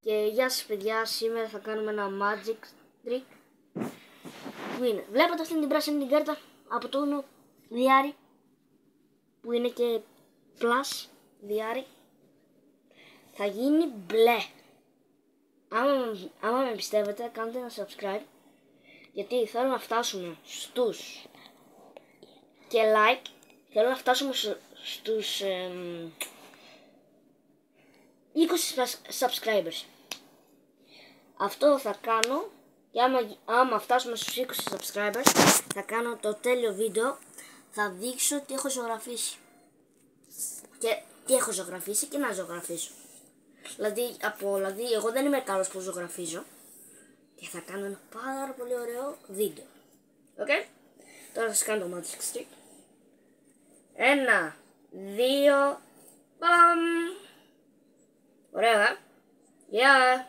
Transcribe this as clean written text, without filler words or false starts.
Και γεια σας παιδιά, σήμερα θα κάνουμε ένα magic trick που είναι, βλέπετε αυτήν την πράσινη την κάρτα από το Uno διάρρη που είναι και plus διάρρη, θα γίνει μπλε. Άμα με πιστεύετε κάντε ένα subscribe, γιατί θέλω να φτάσουμε στους και like, θέλω να φτάσουμε στους 20 subscribers. Αυτό θα κάνω και άμα φτάσουμε στους 20 subscribers θα κάνω το τέλειο βίντεο. Θα δείξω τι έχω ζωγραφίσει και τι έχω ζωγραφίσει και να ζωγραφίσω. Δηλαδή εγώ δεν είμαι καλός που ζωγραφίζω και θα κάνω ένα πάρα πολύ ωραίο βίντεο. Okay? Τώρα θα σας κάνω το magic stick. 1, 2, παμ! Ωραία, Γεια!